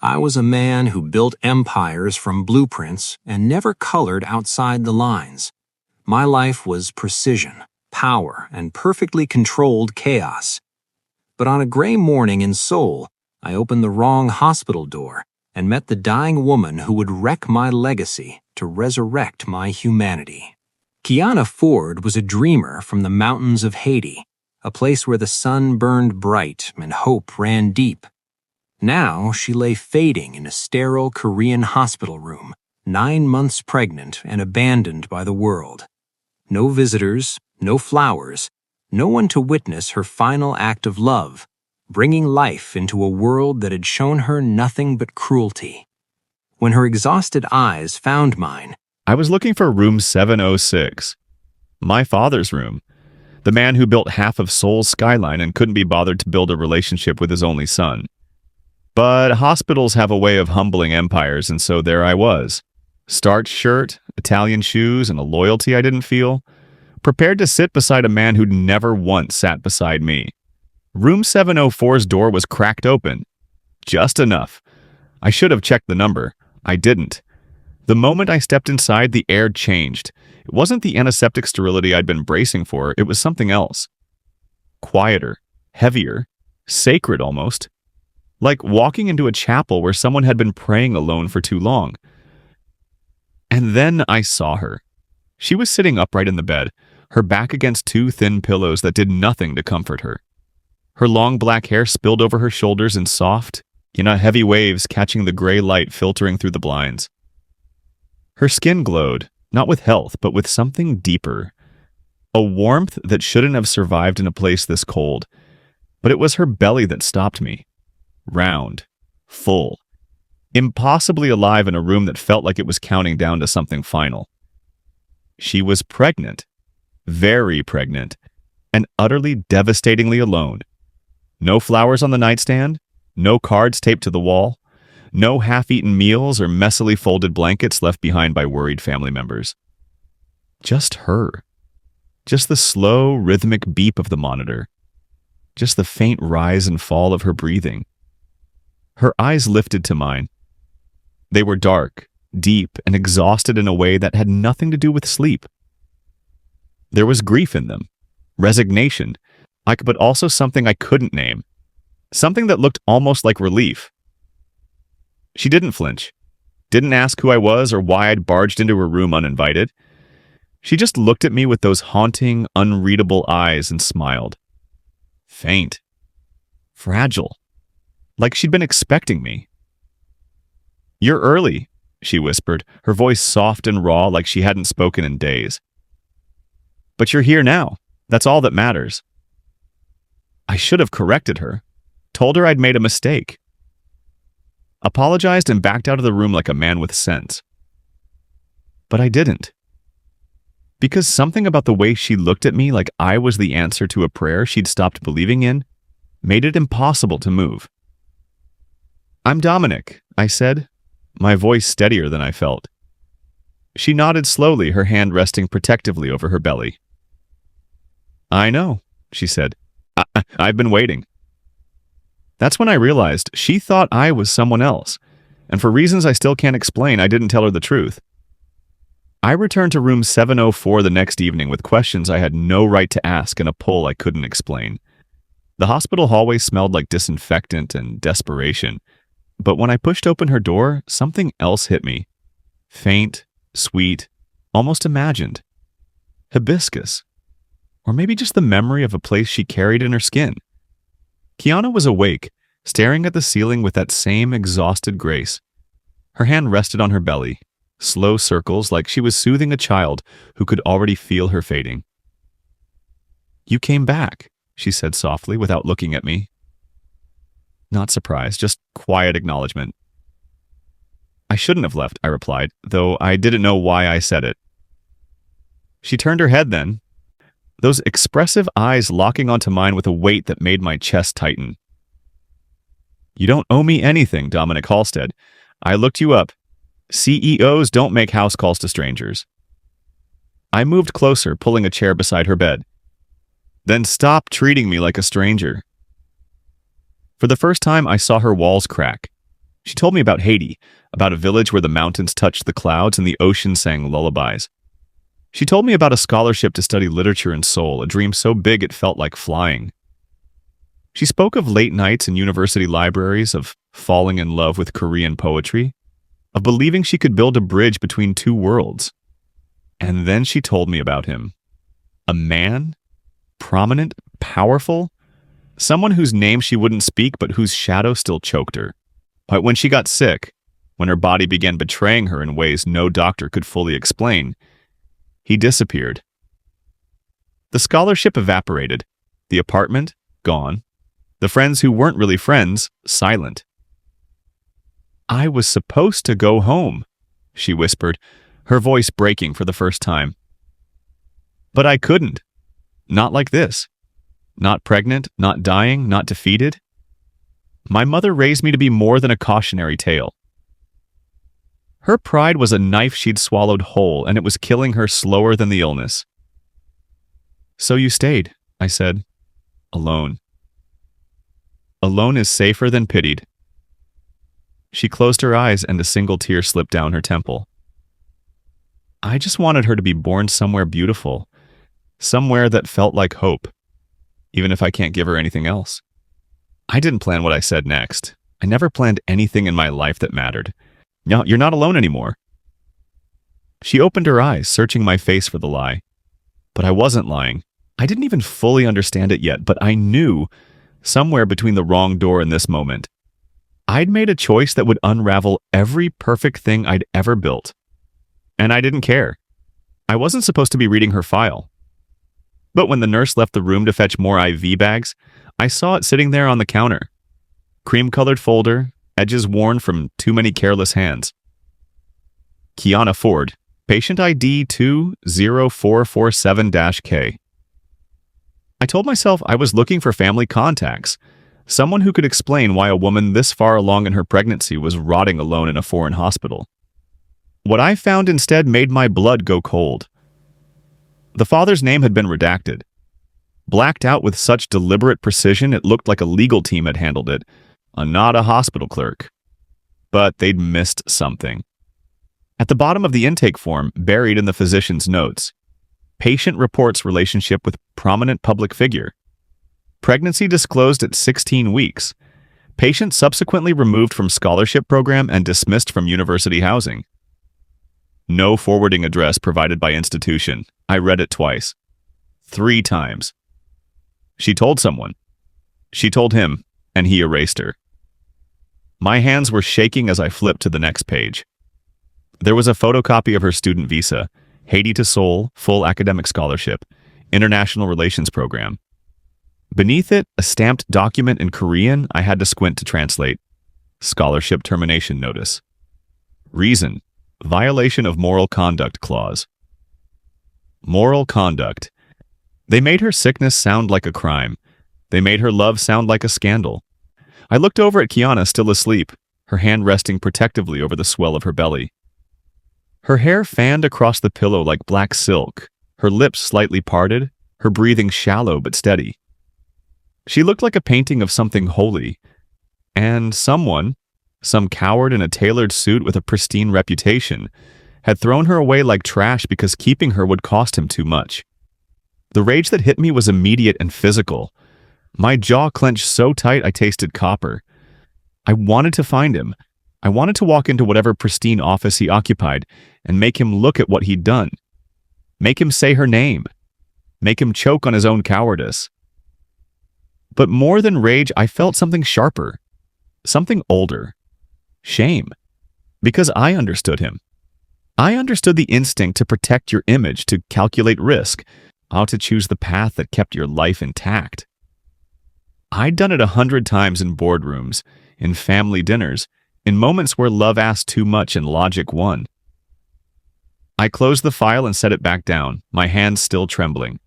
I was a man who built empires from blueprints and never colored outside the lines. My life was precision, power, and perfectly controlled chaos. But on a gray morning in Seoul, I opened the wrong hospital door and met the dying woman who would wreck my legacy to resurrect my humanity. Kiana Ford was a dreamer from the mountains of Haiti, a place where the sun burned bright and hope ran deep. Now she lay fading in a sterile Korean hospital room, 9 months pregnant and abandoned by the world. No visitors, no flowers, no one to witness her final act of love, bringing life into a world that had shown her nothing but cruelty. When her exhausted eyes found mine, I was looking for room 706. My father's room. The man who built half of Seoul's skyline and couldn't be bothered to build a relationship with his only son. But hospitals have a way of humbling empires, and so there I was. Starched shirt, Italian shoes, and a loyalty I didn't feel. Prepared to sit beside a man who'd never once sat beside me. Room 704's door was cracked open. Just enough. I should have checked the number. I didn't. The moment I stepped inside, the air changed. It wasn't the antiseptic sterility I'd been bracing for, it was something else. Quieter, heavier, sacred almost. Like walking into a chapel where someone had been praying alone for too long. And then I saw her. She was sitting upright in the bed, her back against 2 thin pillows that did nothing to comfort her. Her long black hair spilled over her shoulders in soft, heavy waves catching the gray light filtering through the blinds. Her skin glowed, not with health, but with something deeper. A warmth that shouldn't have survived in a place this cold. But it was her belly that stopped me. Round, full, impossibly alive in a room that felt like it was counting down to something final. She was pregnant, very pregnant, and utterly devastatingly alone. No flowers on the nightstand, no cards taped to the wall, no half-eaten meals or messily folded blankets left behind by worried family members. Just her. Just the slow, rhythmic beep of the monitor. Just the faint rise and fall of her breathing. Her eyes lifted to mine. They were dark, deep, and exhausted in a way that had nothing to do with sleep. There was grief in them, resignation, but also something I couldn't name, something that looked almost like relief. She didn't flinch, didn't ask who I was or why I'd barged into her room uninvited. She just looked at me with those haunting, unreadable eyes and smiled. Faint. Fragile. Like she'd been expecting me. "You're early," she whispered, her voice soft and raw like she hadn't spoken in days. "But you're here now. That's all that matters." I should have corrected her, told her I'd made a mistake. Apologized and backed out of the room like a man with sense. But I didn't. Because something about the way she looked at me like I was the answer to a prayer she'd stopped believing in made it impossible to move. "I'm Dominic," I said, my voice steadier than I felt. She nodded slowly, her hand resting protectively over her belly. "I know," she said. I've been waiting." That's when I realized she thought I was someone else, and for reasons I still can't explain, I didn't tell her the truth. I returned to room 704 the next evening with questions I had no right to ask and a pull I couldn't explain. The hospital hallway smelled like disinfectant and desperation, but when I pushed open her door, something else hit me. Faint, sweet, almost imagined. Hibiscus. Or maybe just the memory of a place she carried in her skin. Kiana was awake, staring at the ceiling with that same exhausted grace. Her hand rested on her belly, slow circles like she was soothing a child who could already feel her fading. "You came back," she said softly without looking at me. Not surprised, just quiet acknowledgement. "I shouldn't have left," I replied, though I didn't know why I said it. She turned her head then, those expressive eyes locking onto mine with a weight that made my chest tighten. "You don't owe me anything, Dominic Halstead. I looked you up. CEOs don't make house calls to strangers." I moved closer, pulling a chair beside her bed. "Then stop treating me like a stranger." For the first time, I saw her walls crack. She told me about Haiti, about a village where the mountains touched the clouds and the ocean sang lullabies. She told me about a scholarship to study literature in Seoul, a dream so big it felt like flying. She spoke of late nights in university libraries, of falling in love with Korean poetry, of believing she could build a bridge between two worlds. And then she told me about him. A man, prominent, powerful, someone whose name she wouldn't speak but whose shadow still choked her. But when she got sick, when her body began betraying her in ways no doctor could fully explain, he disappeared. The scholarship evaporated, the apartment gone, the friends who weren't really friends silent. "I was supposed to go home," she whispered, her voice breaking for the first time. "But I couldn't. Not like this. Not pregnant, not dying, not defeated. My mother raised me to be more than a cautionary tale." Her pride was a knife she'd swallowed whole, and it was killing her slower than the illness. "So you stayed," I said. "Alone. Alone is safer than pitied." She closed her eyes and a single tear slipped down her temple. I just wanted her to be born somewhere beautiful, somewhere that felt like hope, even if I can't give her anything else. I didn't plan what I said next. I never planned anything in my life that mattered. "No, you're not alone anymore." She opened her eyes, searching my face for the lie. But I wasn't lying. I didn't even fully understand it yet, but I knew, somewhere between the wrong door and this moment, I'd made a choice that would unravel every perfect thing I'd ever built. And I didn't care. I wasn't supposed to be reading her file. But when the nurse left the room to fetch more IV bags, I saw it sitting there on the counter. Cream-colored folder, edges worn from too many careless hands. Kiana Ford, patient ID 20447-K. I told myself I was looking for family contacts, someone who could explain why a woman this far along in her pregnancy was rotting alone in a foreign hospital. What I found instead made my blood go cold. The father's name had been redacted. Blacked out with such deliberate precision it looked like a legal team had handled it, not a hospital clerk. But they'd missed something. At the bottom of the intake form, buried in the physician's notes, patient reports relationship with prominent public figure. Pregnancy disclosed at 16 weeks. Patient subsequently removed from scholarship program and dismissed from university housing. No forwarding address provided by institution. I read it twice. 3 times. She told someone. She told him, and he erased her. My hands were shaking as I flipped to the next page. There was a photocopy of her student visa, Haiti to Seoul, full academic scholarship, international relations program. Beneath it, a stamped document in Korean I had to squint to translate. Scholarship termination notice. Reason: violation of moral conduct clause. Moral conduct. They made her sickness sound like a crime. They made her love sound like a scandal. I looked over at Kiana, still asleep, her hand resting protectively over the swell of her belly. Her hair fanned across the pillow like black silk, her lips slightly parted, her breathing shallow but steady. She looked like a painting of something holy, and someone, some coward in a tailored suit with a pristine reputation, had thrown her away like trash because keeping her would cost him too much. The rage that hit me was immediate and physical. My jaw clenched so tight I tasted copper. I wanted to find him. I wanted to walk into whatever pristine office he occupied and make him look at what he'd done. Make him say her name. Make him choke on his own cowardice. But more than rage, I felt something sharper. Something older. Shame. Because I understood him. I understood the instinct to protect your image, to calculate risk, how to choose the path that kept your life intact. I'd done it 100 times in boardrooms, in family dinners, in moments where love asked too much and logic won. I closed the file and set it back down, my hands still trembling.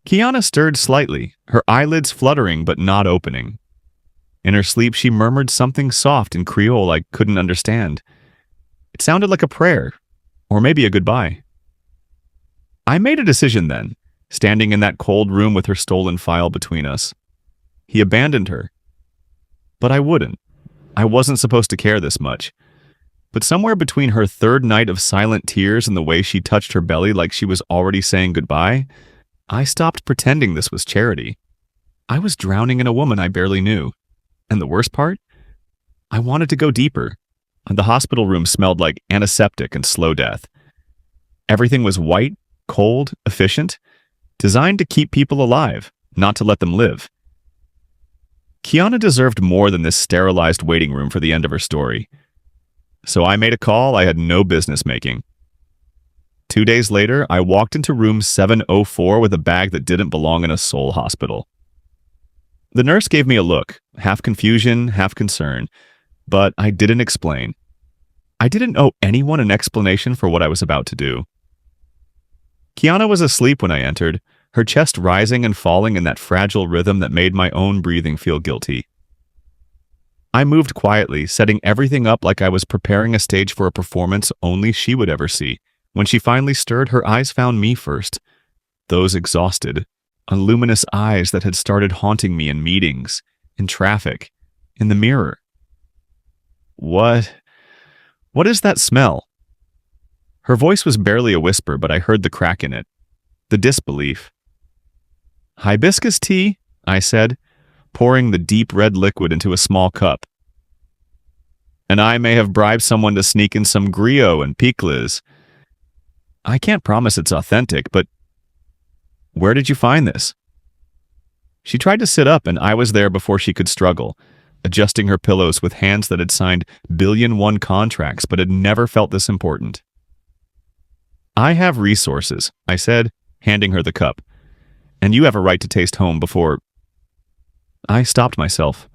Kiana stirred slightly, her eyelids fluttering but not opening. In her sleep, she murmured something soft in Creole I couldn't understand. It sounded like a prayer, or maybe a goodbye. I made a decision then, standing in that cold room with her stolen file between us. He abandoned her. But I wouldn't. I wasn't supposed to care this much. But somewhere between her third night of silent tears and the way she touched her belly like she was already saying goodbye, I stopped pretending this was charity. I was drowning in a woman I barely knew. And the worst part? I wanted to go deeper. The hospital room smelled like antiseptic and slow death. Everything was white, cold, efficient, designed to keep people alive, not to let them live. Kiana deserved more than this sterilized waiting room for the end of her story. So I made a call I had no business making. 2 days later, I walked into room 704 with a bag that didn't belong in a Seoul hospital. The nurse gave me a look, half confusion, half concern, but I didn't explain. I didn't owe anyone an explanation for what I was about to do. Kiana was asleep when I entered, her chest rising and falling in that fragile rhythm that made my own breathing feel guilty. I moved quietly, setting everything up like I was preparing a stage for a performance only she would ever see. When she finally stirred, her eyes found me first. Those exhausted, luminous eyes that had started haunting me in meetings, in traffic, in the mirror. What is that smell? Her voice was barely a whisper, but I heard the crack in it. The disbelief. Hibiscus tea, I said, pouring the deep red liquid into a small cup. And I may have bribed someone to sneak in some griot and pickles. I can't promise it's authentic, but where did you find this? She tried to sit up, and I was there before she could struggle, adjusting her pillows with hands that had signed billion-won contracts but had never felt this important. I have resources, I said, handing her the cup, and you have a right to taste home before... I stopped myself.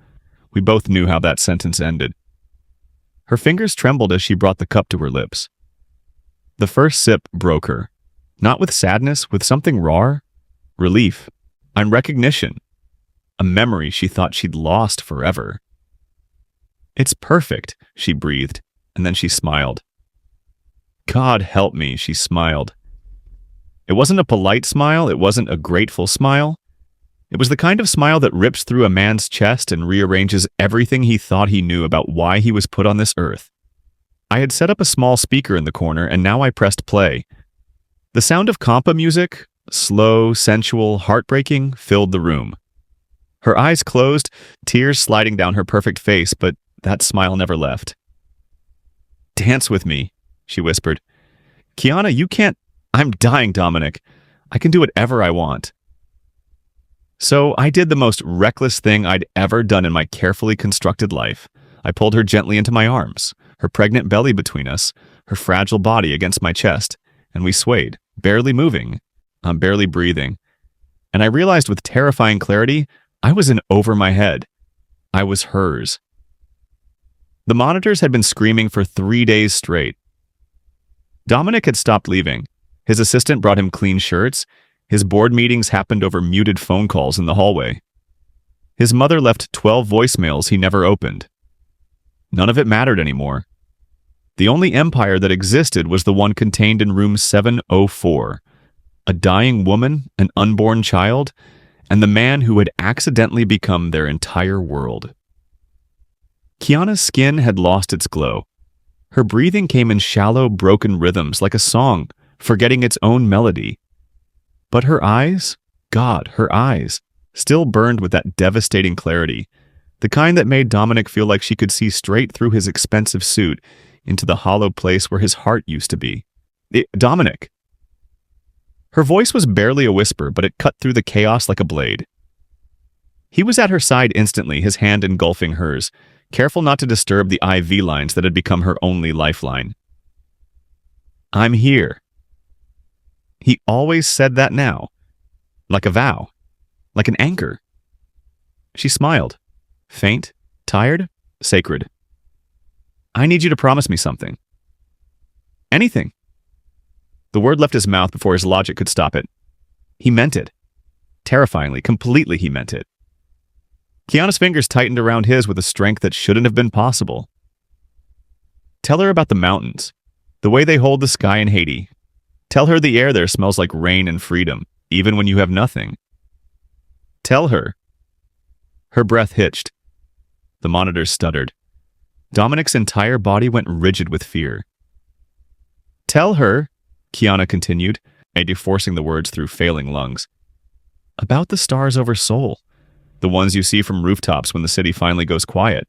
We both knew how that sentence ended. Her fingers trembled as she brought the cup to her lips. The first sip broke her, not with sadness, with something raw, relief, and recognition, a memory she thought she'd lost forever. It's perfect, she breathed, and then she smiled. God help me, she smiled. It wasn't a polite smile, it wasn't a grateful smile. It was the kind of smile that rips through a man's chest and rearranges everything he thought he knew about why he was put on this earth. I had set up a small speaker in the corner, and now I pressed play. The sound of compa music, slow, sensual, heartbreaking, filled the room. Her eyes closed, tears sliding down her perfect face, but that smile never left. Dance with me, she whispered. Kiana, you can't... I'm dying, Dominic. I can do whatever I want. So I did the most reckless thing I'd ever done in my carefully constructed life. I pulled her gently into my arms, her pregnant belly between us, her fragile body against my chest, and we swayed, barely moving, barely breathing. And I realized with terrifying clarity, I was in over my head. I was hers. The monitors had been screaming for 3 days straight. Dominic had stopped leaving. His assistant brought him clean shirts. His board meetings happened over muted phone calls in the hallway. His mother left 12 voicemails he never opened. None of it mattered anymore. The only empire that existed was the one contained in room 704. A dying woman, an unborn child, and the man who had accidentally become their entire world. Kiana's skin had lost its glow. Her breathing came in shallow, broken rhythms like a song, forgetting its own melody. But her eyes, God, her eyes, still burned with that devastating clarity, the kind that made Dominic feel like she could see straight through his expensive suit into the hollow place where his heart used to be. Dominic! Her voice was barely a whisper, but it cut through the chaos like a blade. He was at her side instantly, his hand engulfing hers, careful not to disturb the IV lines that had become her only lifeline. I'm here. He always said that now, like a vow, like an anchor. She smiled, faint, tired, sacred. I need you to promise me something. Anything. The word left his mouth before his logic could stop it. He meant it. Terrifyingly, completely he meant it. Kiana's fingers tightened around his with a strength that shouldn't have been possible. Tell her about the mountains, the way they hold the sky in Haiti. Tell her the air there smells like rain and freedom, even when you have nothing. Tell her. Her breath hitched. The monitors stuttered. Dominic's entire body went rigid with fear. "Tell her," Kiana continued, maybe forcing the words through failing lungs, "about the stars over Seoul, the ones you see from rooftops when the city finally goes quiet.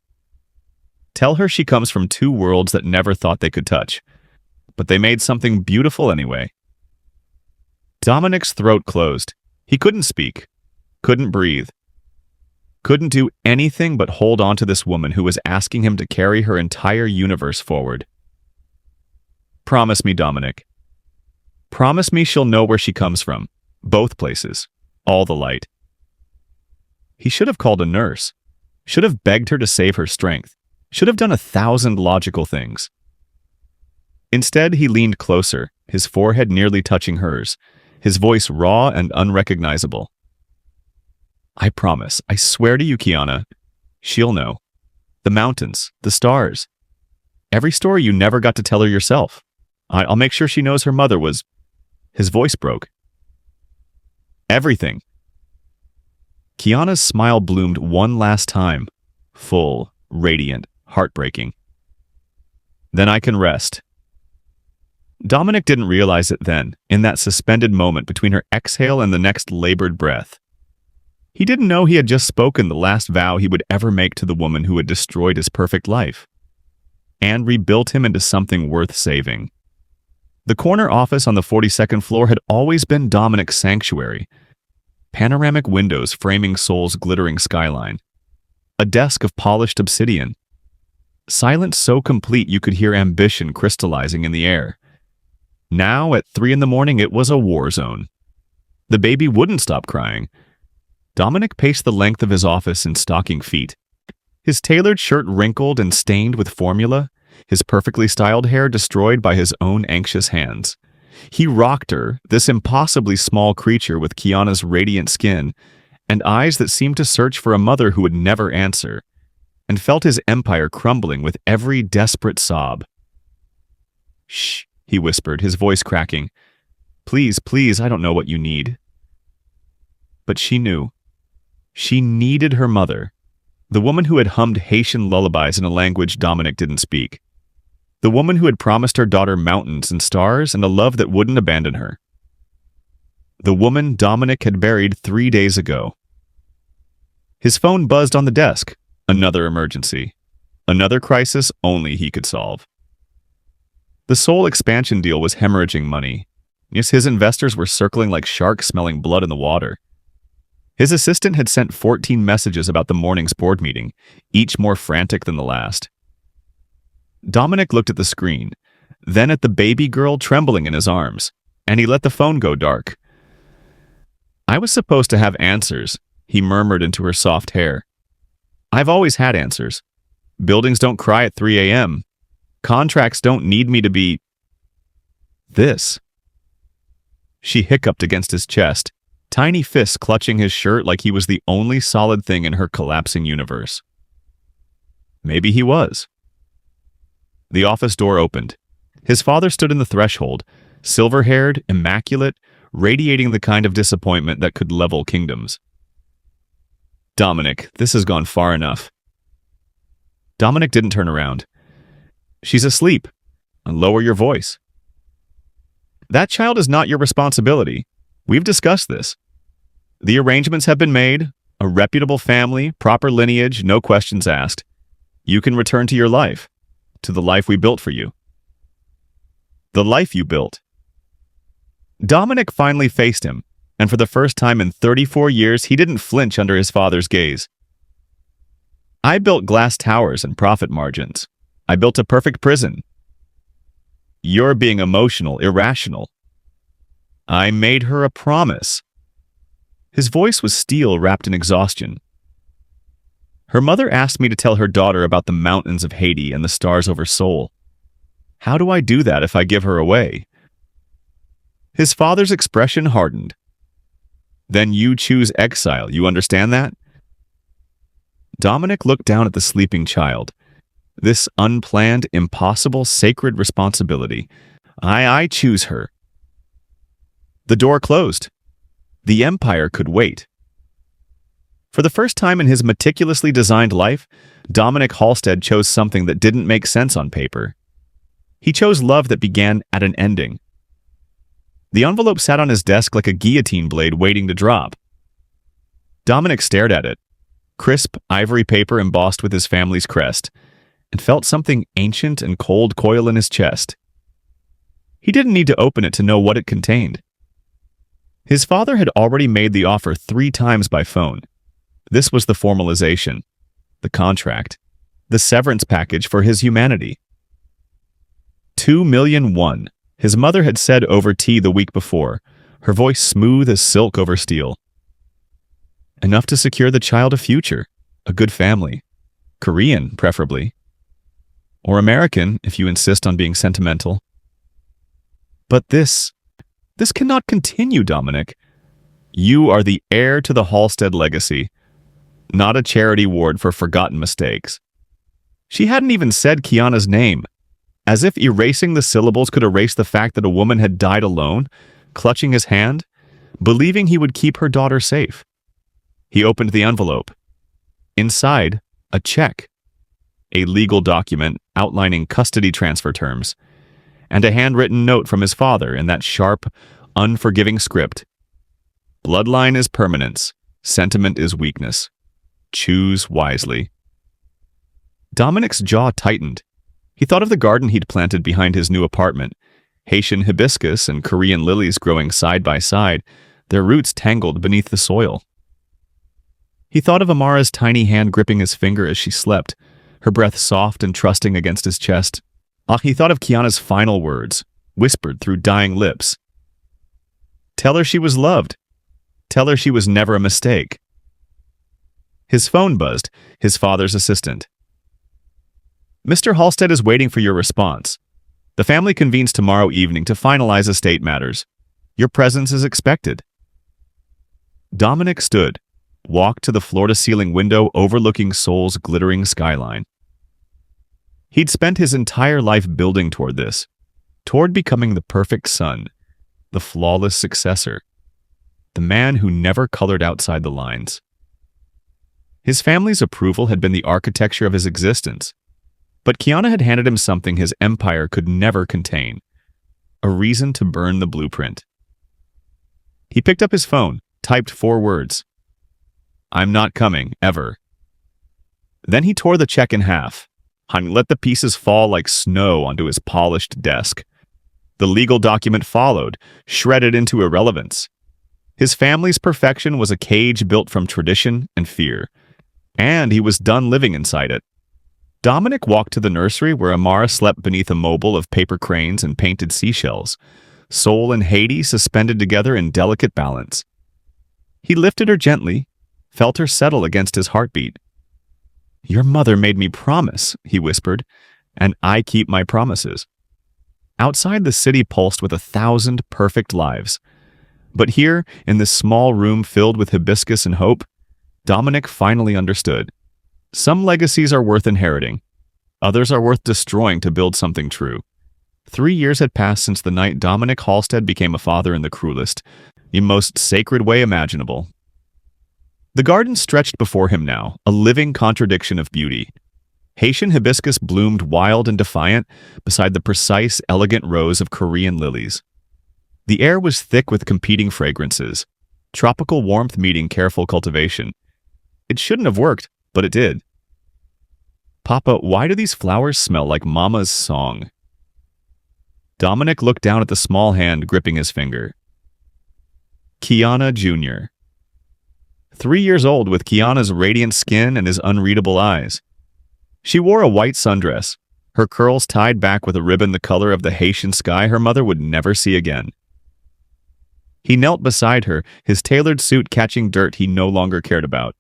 Tell her she comes from two worlds that never thought they could touch, but they made something beautiful anyway." Dominic's throat closed. He couldn't speak, couldn't breathe, couldn't do anything but hold on to this woman who was asking him to carry her entire universe forward. "Promise me, Dominic. Promise me she'll know where she comes from. Both places. All the light." He should have called a nurse. Should have begged her to save her strength. Should have done 1,000 logical things. Instead, he leaned closer, his forehead nearly touching hers, his voice raw and unrecognizable. "I promise. I swear to you, Kiana. She'll know. The mountains, the stars. Every story you never got to tell her yourself. I'll make sure she knows her mother was..." His voice broke. "Everything." Kiana's smile bloomed one last time. Full, radiant, heartbreaking. "Then I can rest." Dominic didn't realize it then, in that suspended moment between her exhale and the next labored breath. He didn't know he had just spoken the last vow he would ever make to the woman who had destroyed his perfect life, and rebuilt him into something worth saving. The corner office on the 42nd floor had always been Dominic's sanctuary. Panoramic windows framing Seoul's glittering skyline. A desk of polished obsidian. Silence so complete you could hear ambition crystallizing in the air. Now, at 3 in the morning, it was a war zone. The baby wouldn't stop crying. Dominic paced the length of his office in stocking feet. His tailored shirt wrinkled and stained with formula, his perfectly styled hair destroyed by his own anxious hands. He rocked her, this impossibly small creature with Kiana's radiant skin, and eyes that seemed to search for a mother who would never answer, and felt his empire crumbling with every desperate sob. "Shh," he whispered, his voice cracking. "Please, please, I don't know what you need." But she knew. She needed her mother, the woman who had hummed Haitian lullabies in a language Dominic didn't speak. The woman who had promised her daughter mountains and stars and a love that wouldn't abandon her. The woman Dominic had buried 3 days ago. His phone buzzed on the desk. Another emergency. Another crisis only he could solve. The Seoul expansion deal was hemorrhaging money. Yes, his investors were circling like sharks smelling blood in the water. His assistant had sent 14 messages about the morning's board meeting, each more frantic than the last. Dominic looked at the screen, then at the baby girl trembling in his arms, and he let the phone go dark. "I was supposed to have answers," he murmured into her soft hair. "I've always had answers. Buildings don't cry at 3 a.m. Contracts don't need me to be... this." She hiccuped against his chest, tiny fists clutching his shirt like he was the only solid thing in her collapsing universe. Maybe he was. The office door opened. His father stood in the threshold, silver-haired, immaculate, radiating the kind of disappointment that could level kingdoms. "Dominic, this has gone far enough." Dominic didn't turn around. "She's asleep. Lower your voice." "That child is not your responsibility. We've discussed this. The arrangements have been made, a reputable family, proper lineage, no questions asked. You can return to your life, to the life we built for you." "The life you built." Dominic finally faced him, and for the first time in 34 years, he didn't flinch under his father's gaze. "I built glass towers and profit margins. I built a perfect prison. You're being emotional, irrational. I made her a promise." His voice was steel wrapped in exhaustion. "Her mother asked me to tell her daughter about the mountains of Haiti and the stars over Seoul. How do I do that if I give her away?" His father's expression hardened. "Then you choose exile, you understand that?" Dominic looked down at the sleeping child. This unplanned, impossible, sacred responsibility. I choose her. The door closed. The empire could wait. For the first time in his meticulously designed life, Dominic Halstead chose something that didn't make sense on paper. He chose love that began at an ending. The envelope sat on his desk like a guillotine blade waiting to drop. Dominic stared at it, crisp ivory paper embossed with his family's crest, and felt something ancient and cold coil in his chest. He didn't need to open it to know what it contained. His father had already made the offer 3 times by phone. This was the formalization, the contract, the severance package for his humanity. 2,000,001, his mother had said over tea the week before, her voice smooth as silk over steel. Enough to secure the child a future, a good family. Korean, preferably. Or American, if you insist on being sentimental. But this cannot continue, Dominic. You are the heir to the Halstead legacy, not a charity ward for forgotten mistakes. She hadn't even said Kiana's name, as if erasing the syllables could erase the fact that a woman had died alone, clutching his hand, believing he would keep her daughter safe. He opened the envelope. Inside, a check, a legal document outlining custody transfer terms, and a handwritten note from his father in that sharp, unforgiving script. Bloodline is permanence, sentiment is weakness. Choose wisely. Dominic's jaw tightened. He thought of the garden he'd planted behind his new apartment, Haitian hibiscus and Korean lilies growing side by side, their roots tangled beneath the soil. He thought of Amara's tiny hand gripping his finger as she slept, her breath soft and trusting against his chest. He thought of Kiana's final words, whispered through dying lips. Tell her she was loved. Tell her she was never a mistake. His phone buzzed, his father's assistant. Mr. Halstead is waiting for your response. The family convenes tomorrow evening to finalize estate matters. Your presence is expected. Dominic stood, walked to the floor-to-ceiling window overlooking Seoul's glittering skyline. He'd spent his entire life building toward this, toward becoming the perfect son, the flawless successor, the man who never colored outside the lines. His family's approval had been the architecture of his existence, but Kiana had handed him something his empire could never contain, a reason to burn the blueprint. He picked up his phone, typed 4 words. I'm not coming, ever. Then he tore the check in half, and let the pieces fall like snow onto his polished desk. The legal document followed, shredded into irrelevance. His family's perfection was a cage built from tradition and fear, and he was done living inside it. Dominic walked to the nursery where Amara slept beneath a mobile of paper cranes and painted seashells, Seoul and Haiti suspended together in delicate balance. He lifted her gently, felt her settle against his heartbeat. Your mother made me promise, he whispered, and I keep my promises. Outside the city pulsed with 1,000 perfect lives. But here, in this small room filled with hibiscus and hope, Dominic finally understood. Some legacies are worth inheriting. Others are worth destroying to build something true. 3 years had passed since the night Dominic Halstead became a father in the cruelest, the most sacred way imaginable. The garden stretched before him now, a living contradiction of beauty. Haitian hibiscus bloomed wild and defiant beside the precise, elegant rows of Korean lilies. The air was thick with competing fragrances, tropical warmth meeting careful cultivation. It shouldn't have worked, but it did. Papa, why do these flowers smell like Mama's song? Dominic looked down at the small hand gripping his finger. Kiana Jr. 3 years old with Kiana's radiant skin and his unreadable eyes. She wore a white sundress, her curls tied back with a ribbon the color of the Haitian sky her mother would never see again. He knelt beside her, his tailored suit catching dirt he no longer cared about.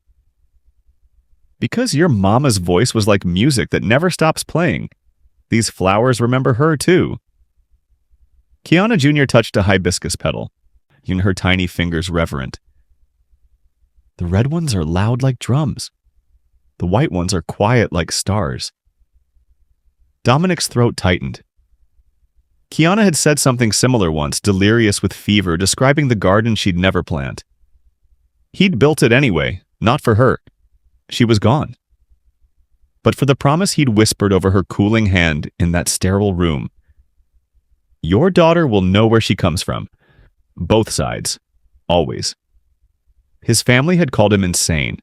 Because your mama's voice was like music that never stops playing. These flowers remember her, too. Kiana Jr. touched a hibiscus petal, in her tiny fingers reverent. The red ones are loud like drums. The white ones are quiet like stars. Dominic's throat tightened. Kiana had said something similar once, delirious with fever, describing the garden she'd never plant. He'd built it anyway, Not for her. She was gone. But for the promise he'd whispered over her cooling hand in that sterile room. Your daughter will know where she comes from. Both sides. Always. His family had called him insane.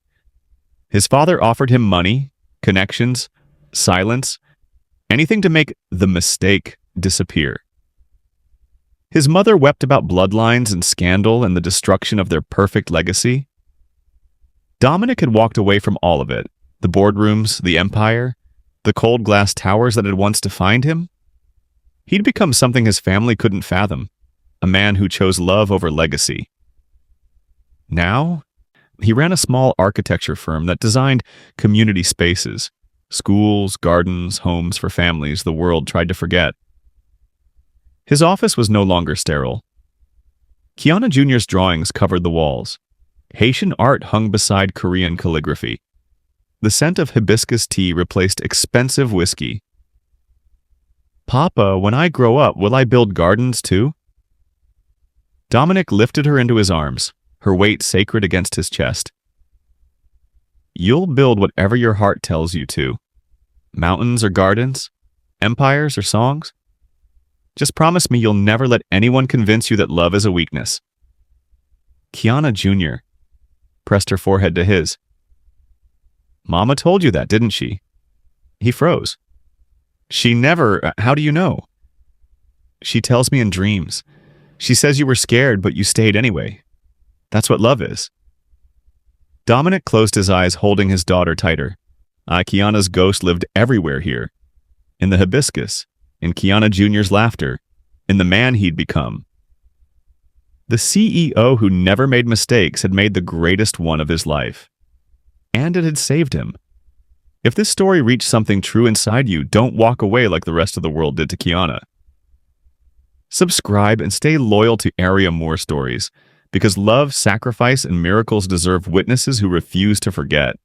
His father offered him money, connections, silence, anything to make the mistake disappear. His mother wept about bloodlines and scandal and the destruction of their perfect legacy. Dominic had walked away from all of it, the boardrooms, the empire, the cold glass towers that had once defined him. He'd become something his family couldn't fathom, a man who chose love over legacy. Now, he ran a small architecture firm that designed community spaces, schools, gardens, homes for families the world tried to forget. His office was no longer sterile. Kiana Jr.'s drawings covered the walls. Haitian art hung beside Korean calligraphy. The scent of hibiscus tea replaced expensive whiskey. Papa, when I grow up, will I build gardens too? Dominic lifted her into his arms, her weight sacred against his chest. You'll build whatever your heart tells you to. Mountains or gardens, empires or songs. Just promise me you'll never let anyone convince you that love is a weakness. Kiana Jr. pressed her forehead to his. Mama told you that, didn't she? He froze. She never, how do you know? She tells me in dreams. She says you were scared, but you stayed anyway. That's what love is. Dominic closed his eyes, holding his daughter tighter. Kiana's ghost lived everywhere here. In the hibiscus, in Kiana Jr.'s laughter, in the man he'd become. The CEO who never made mistakes had made the greatest one of his life. And it had saved him. If this story reached something true inside you, don't walk away like the rest of the world did to Kiana. Subscribe and stay loyal to Area More Stories, because love, sacrifice, and miracles deserve witnesses who refuse to forget.